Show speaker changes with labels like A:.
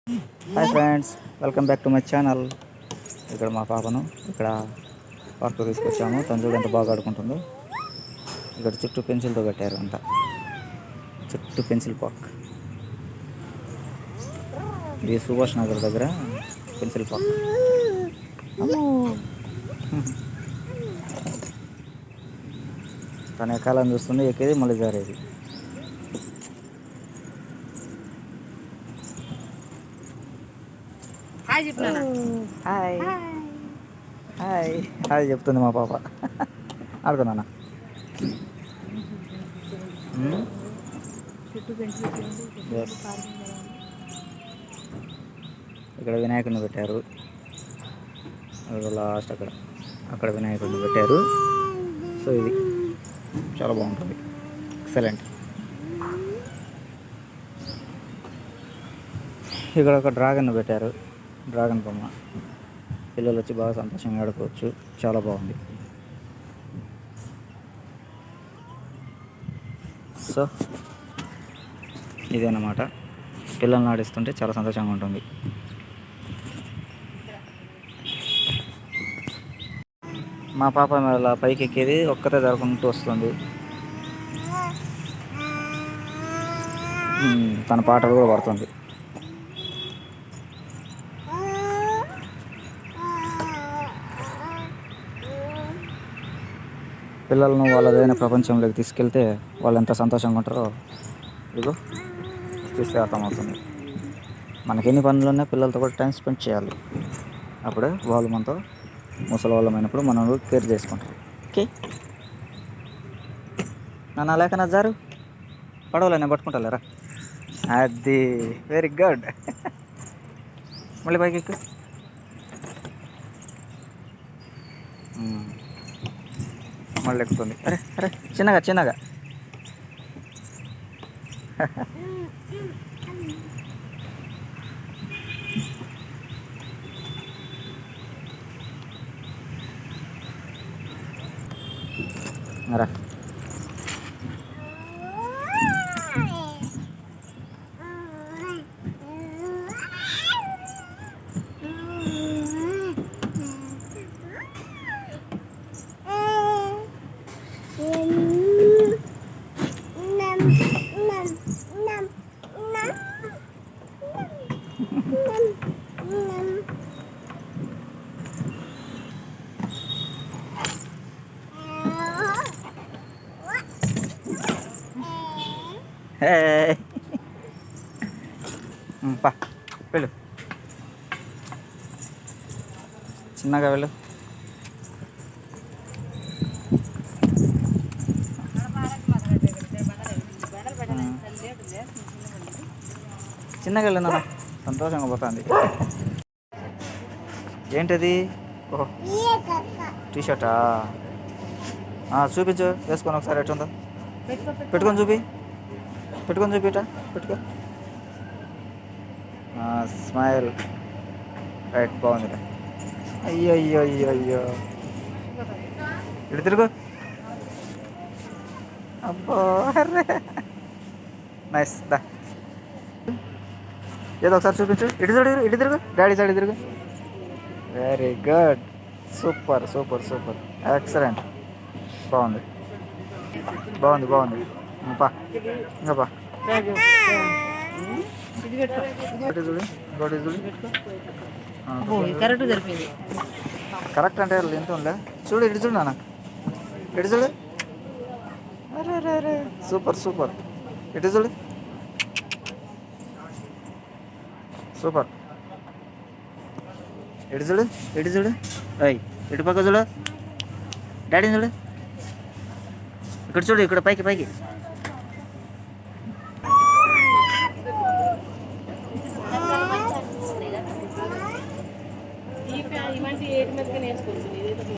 A: Hi friends, welcome back to my channel. ఇక్కడ మా పాపను ఇక్కడ పార్క్ తీసుకొచ్చాము. తను చూడు ఎంత బాగా ఆడుకుంటుందో. ఇక్కడ చుట్టూ పెన్సిల్తో కట్టారు అంతా, చుట్టూ పెన్సిల్ పార్క్. ఇది సుభాష్ నగర్ దగ్గర పెన్సిల్ పార్క్. తన ఎక్కాలని చూస్తుంది, ఎక్కేది మళ్ళీ జారేది. హాయ్ హాయ్ హాయ్ చెప్తుంది మా పాప. ఆడుకున్నానా? ఇక్కడ వినాయకుడిని పెట్టారు. లాస్ట్ అక్కడ వినాయకుడిని పెట్టారు. సో ఇది చాలా బాగుంటుంది, ఎక్సలెంట్. ఇక్కడ ఒక డ్రాగన్ పెట్టారు, డ్రాగన్ బొమ్మ. పిల్లలు వచ్చి బాగా సంతోషంగా ఆడుకోవచ్చు, చాలా బాగుంది. సో ఇదేనమాట, పిల్లల్ని ఆడిస్తుంటే చాలా సంతోషంగా ఉంటుంది. మా పాప అలా పైకి ఎక్కేది ఒక్కతే జరుపుకుంటూ వస్తుంది. తన పాటలు కూడా పడుతుంది. పిల్లలను వాళ్ళదైన ప్రపంచంలోకి తీసుకెళ్తే వాళ్ళు ఎంత సంతోషంగా ఉంటారో ఇదిగో చూస్తే అర్థమవుతుంది. మనకి ఎన్ని పనులున్నా పిల్లలతో కూడా టైం స్పెండ్ చేయాలి. అప్పుడే వాళ్ళు మనతో ముసలి వాళ్ళమైనప్పుడు మనం కేర్ చేసుకుంటారు. ఓకే, నన్ను లేక నా జారు పడవలే, నేను పట్టుకుంటా. అది వెరీ గుడ్. మళ్ళీ పైకి ఎక్కు. మళ్ళీ ఎక్కుతుంది. అరే అరే, చిన్నగా చిన్నగా. రా. పా వెళ్ళు, చిన్నగా వెళ్ళు. చిన్నగా వెళ్ళు నాన్న, సంతోషంగా పోతుంది. ఏంటది? ఓహో, టీషర్టా? చూపించు, వేసుకొని ఒకసారి ఎట్టుందో. పెట్టుకొని చూపి, పెట్టుకొని చూపిట, పెట్టుకో. స్మైల్. రైట్, బాగుంది. అయ్యో అయ్యో అయ్యో అయ్యో, ఇటు తిరుగు. అబ్బో, నైస్. దా, ఏదో ఒకసారి చూపించు. ఇటు చూడు, ఇటు తిరుగు, డాడీ సైడ్ తిరుగు. Very good, super super super, excellent. బాగుంది బాగుంది బాగుంది. పా, ఇంకా పా. కరెక్ట్ అంటే ఎంత ఉందా? చూడు, ఇటు చూడు నాన్న, ఇటు చూడు. అరే అరే అరే, సూపర్ సూపర్. ఇటు చూడు, సూపర్. ఇటు చూడు, ఇటు చూడు. అయ్, ఇటు పక్క చూడు, డాడీని చూడు. ఇక్కడ చూడు, ఇక్కడ పైకి పైకి. ఇవంటి 7 మందికి నేర్చుకుంటుంది.